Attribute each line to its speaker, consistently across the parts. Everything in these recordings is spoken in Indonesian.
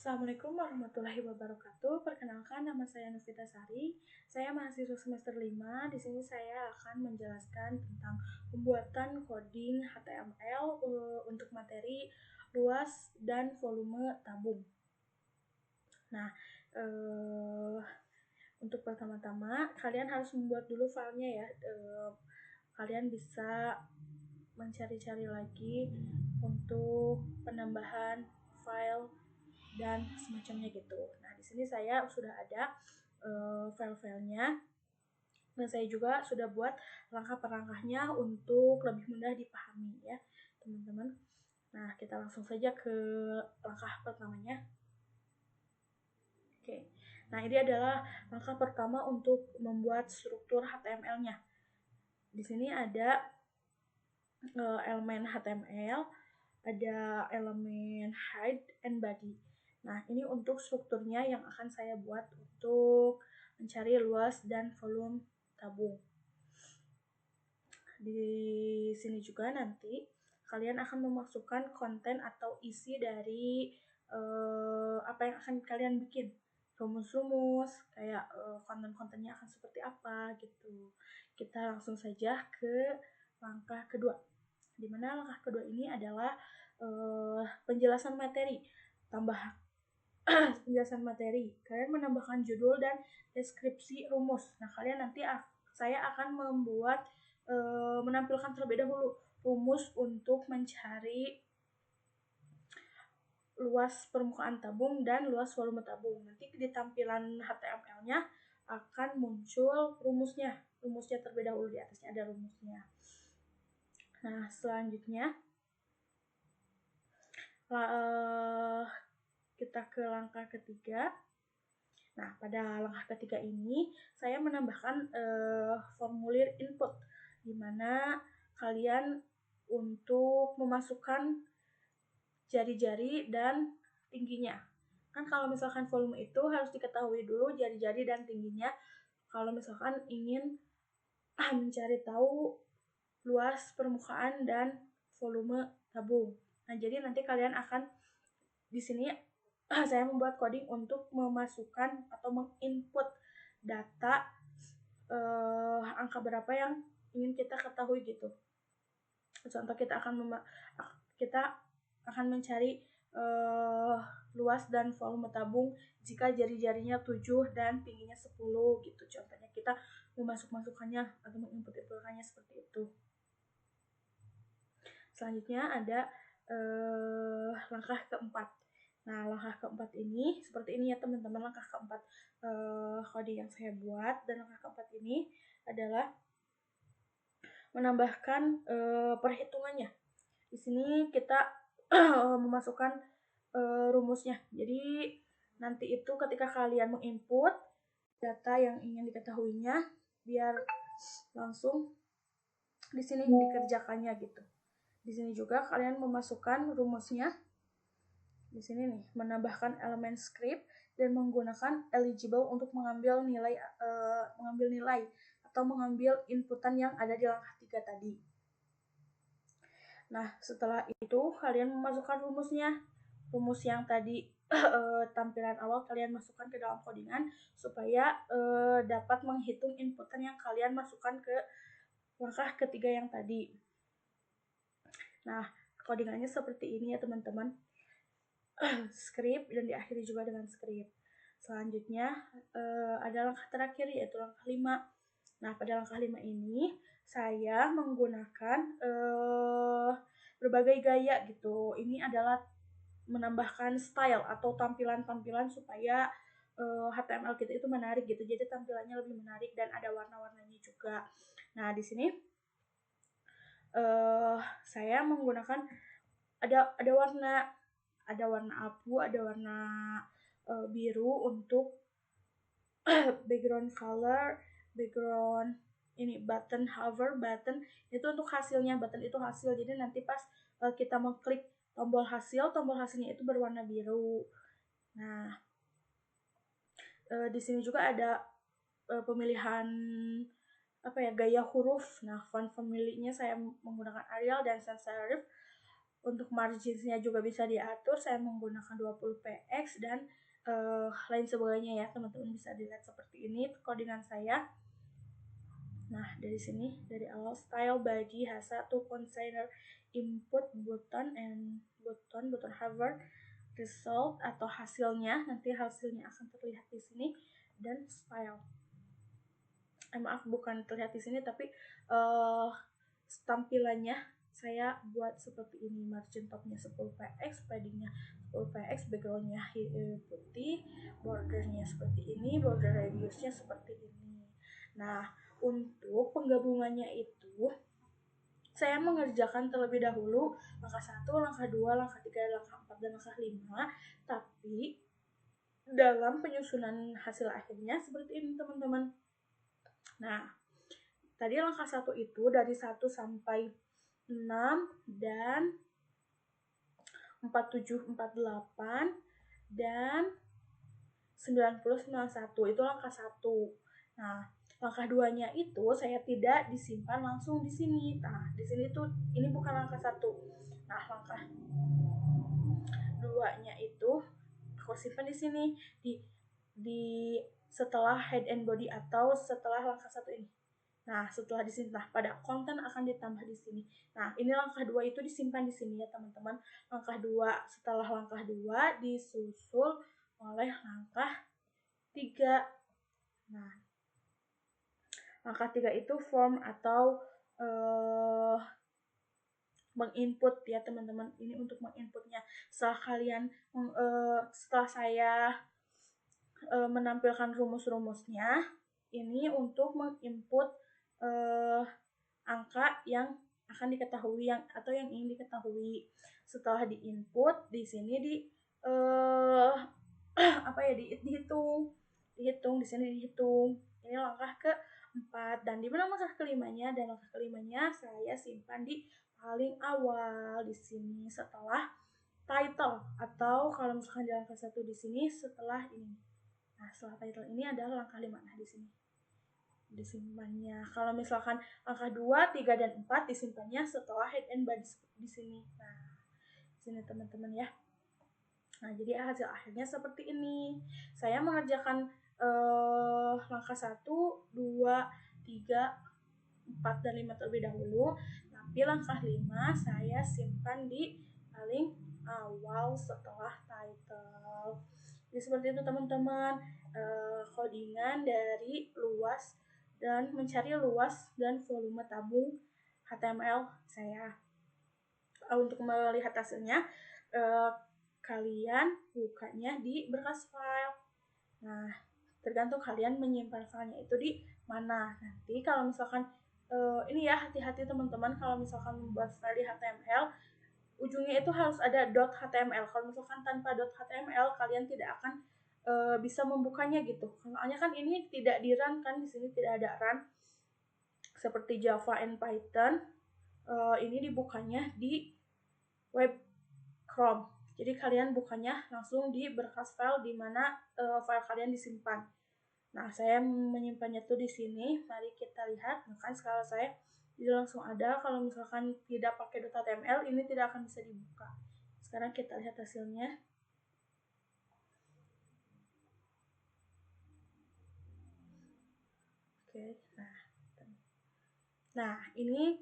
Speaker 1: Assalamualaikum warahmatullahi wabarakatuh. Perkenalkan, nama saya Novita Sari. Saya mahasiswa semester 5. Di sini saya akan menjelaskan tentang pembuatan coding HTML untuk materi luas dan volume tabung. Nah, untuk pertama-tama kalian harus membuat dulu filenya ya. Kalian bisa mencari-cari lagi untuk penambahan file dan semacamnya gitu. Nah, di sini saya sudah ada file-filenya dan saya juga sudah buat langkah per langkahnya untuk lebih mudah dipahami ya, teman-teman. Nah, kita langsung saja ke langkah pertamanya. Oke. Nah, ini adalah langkah pertama untuk membuat struktur HTML-nya. Di sini ada elemen HTML, ada elemen height and body. Nah, ini untuk strukturnya yang akan saya buat untuk mencari luas dan volume tabung. Di sini juga nanti kalian akan memasukkan konten atau isi dari apa yang akan kalian bikin. Rumus-rumus, kayak konten-kontennya akan seperti apa gitu. Kita langsung saja ke langkah kedua. Dimana langkah kedua ini adalah penjelasan materi. Penjelasan materi. Kalian menambahkan judul dan deskripsi rumus. Nah, kalian nanti saya akan menampilkan terlebih dahulu rumus untuk mencari luas permukaan tabung dan luas volume tabung. Nanti di tampilan HTML-nya akan muncul rumusnya. Rumusnya terlebih dahulu, di atasnya ada rumusnya. Nah, selanjutnya kita ke langkah ketiga. Nah, pada langkah ketiga ini saya menambahkan formulir input, di mana kalian untuk memasukkan jari-jari dan tingginya. Kan kalau misalkan volume itu harus diketahui dulu jari-jari dan tingginya kalau misalkan ingin mencari tahu luas permukaan dan volume tabung. Nah, jadi nanti kalian akan di sini saya membuat coding untuk memasukkan atau menginput data angka berapa yang ingin kita ketahui gitu. Contoh, kita akan mencari luas dan volume tabung jika jari-jarinya 7 dan tingginya 10 gitu. Contohnya kita memasukkannya atau menginput-inputkannya seperti itu. Selanjutnya ada langkah keempat. Nah, langkah keempat ini seperti ini ya teman-teman. Langkah keempat kode yang saya buat, dan langkah keempat ini adalah menambahkan perhitungannya. Di sini kita memasukkan rumusnya. Jadi nanti itu ketika kalian menginput data yang ingin diketahuinya, biar langsung di sini dikerjakannya gitu. Di sini juga kalian memasukkan rumusnya. Di sini nih, menambahkan elemen script dan menggunakan eligible untuk mengambil nilai atau mengambil inputan yang ada di langkah 3 tadi. Nah, setelah itu kalian memasukkan rumusnya. Rumus yang tadi tampilan awal kalian masukkan ke dalam codingan supaya dapat menghitung inputan yang kalian masukkan ke langkah ketiga yang tadi. Nah, codingannya seperti ini ya teman-teman. Script dan diakhiri juga dengan script. Selanjutnya ada langkah terakhir, yaitu langkah 5. Nah, pada langkah 5 ini saya menggunakan berbagai gaya gitu. Ini adalah menambahkan style atau tampilan-tampilan supaya HTML kita itu menarik gitu. Jadi tampilannya lebih menarik dan ada warna-warnanya juga. Nah, di sini saya menggunakan ada warna abu, ada warna biru untuk background color, background ini button, hover button itu untuk hasilnya. Button itu hasil, jadi nanti pas kita mengklik tombol hasilnya itu berwarna biru. Nah, di sini juga ada pemilihan gaya huruf. Nah, font family-nya saya menggunakan Arial dan sans serif. Untuk marginsnya juga bisa diatur, saya menggunakan 20px dan lain sebagainya ya, teman-teman bisa dilihat seperti ini codingan saya. Nah, dari sini, dari awal style body has satu container input button and button hover result atau hasilnya, nanti hasilnya akan terlihat di sini, dan style. Maaf, bukan terlihat di sini tapi tampilannya saya buat seperti ini. Margin topnya 10px, paddingnya 10px, backgroundnya putih, bordernya seperti ini, border radiusnya seperti ini. Nah, untuk penggabungannya itu saya mengerjakan terlebih dahulu langkah 1, langkah 2, langkah 3, langkah 4, dan langkah 5, tapi dalam penyusunan hasil akhirnya seperti ini, teman-teman. Nah, tadi langkah 1 itu dari 1 sampai 6 dan 47, 48 dan 90, 91 itu langkah 1. Nah, langkah 2-nya itu saya tidak disimpan langsung di sini. Nah, di sini tuh ini bukan langkah 1. Nah, langkah 2-nya itu aku simpan di sini di setelah head and body atau setelah langkah 1 ini. Nah, setelah di sini, nah pada konten akan ditambah di sini. Nah, ini langkah 2 itu disimpan di sini ya, teman-teman. Langkah 2, setelah langkah 2 disusul oleh langkah 3. Nah, langkah 3 itu form atau menginput ya, teman-teman. Ini untuk menginputnya. Setelah saya menampilkan rumus-rumusnya, ini untuk menginput angka yang akan diketahui atau yang ingin diketahui. Setelah diinput, di sini dihitung di sini dihitung. Ini langkah ke-4 dan di mana langkah kelimanya, dan langkah kelimanya saya simpan di paling awal di sini setelah title, atau kalau misalkan di langkah 1 di sini setelah ini. Nah, setelah title ini adalah langkah 5. Nah, di sini disimpannya. Kalau misalkan angka 2, 3, dan 4 disimpannya setelah head and body di sini. Nah, di sini teman-teman ya. Nah, jadi hasil akhirnya seperti ini. Saya mengerjakan langkah 1, 2, 3, 4, dan 5 terlebih dahulu. Tapi langkah 5 saya simpan di paling awal setelah title. Jadi seperti itu, teman-teman. Codingan dari luas dan mencari luas dan volume tabung HTML saya. Untuk melihat hasilnya, kalian bukanya di berkas file. Nah, tergantung kalian menyimpan filenya itu di mana. Nanti kalau misalkan ini ya, hati-hati teman-teman kalau misalkan membuat file di HTML, ujungnya itu harus ada .html. Kalau misalkan tanpa .html, kalian tidak akan bisa membukanya gitu. Soalnya kan ini tidak di run kan, di sini tidak ada run seperti Java and Python. Ini dibukanya di web Chrome. Jadi kalian bukanya langsung di berkas file di mana file kalian disimpan. Nah, saya menyimpannya tuh di sini. Mari kita lihat. Nah, kan skala saya jadi langsung ada. Kalau misalkan tidak pakai .html, ini tidak akan bisa dibuka. Sekarang kita lihat hasilnya. Oke, nah ini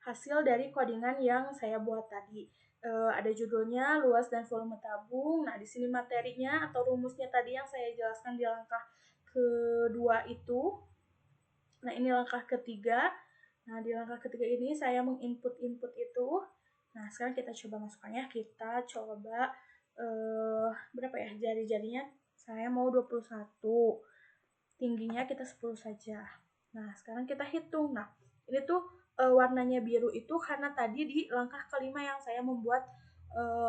Speaker 1: hasil dari codingan yang saya buat tadi. Ada judulnya, luas dan volume tabung. Nah, di sini materinya atau rumusnya tadi yang saya jelaskan di langkah kedua itu. Nah, ini langkah ketiga. Nah, di langkah ketiga ini saya menginput itu. Nah, sekarang kita coba masukkannya. Kita coba berapa ya jari-jarinya? Saya mau 21. Tingginya kita 10 saja. Nah, sekarang kita hitung. Nah, ini tuh warnanya biru itu karena tadi di langkah kelima yang saya membuat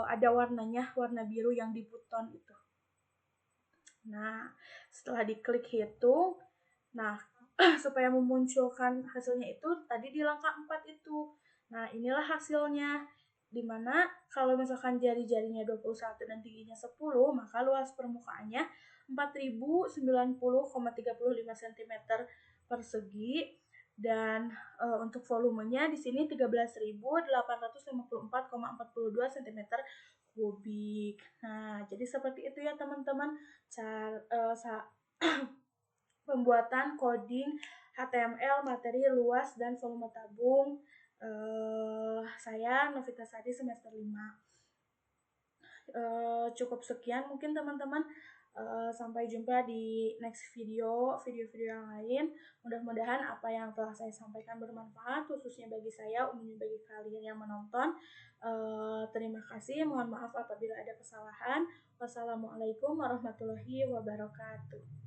Speaker 1: ada warnanya, warna biru yang di button itu. Nah, setelah diklik hitung, nah supaya memunculkan hasilnya itu tadi di langkah 4 itu. Nah, inilah hasilnya. Dimana kalau misalkan jari-jarinya 21 dan tingginya 10, maka luas permukaannya 4090,35 cm persegi dan untuk volumenya di sini 13.854,42 cm kubik. Nah, jadi seperti itu ya teman-teman pembuatan coding HTML materi luas dan volume tabung saya Novita Sari semester 5. Cukup sekian mungkin teman-teman. Sampai jumpa di next video-video yang lain. Mudah-mudahan apa yang telah saya sampaikan bermanfaat, khususnya bagi saya, umumnya bagi kalian yang menonton. Terima kasih, mohon maaf apabila ada kesalahan. Wassalamualaikum warahmatullahi wabarakatuh.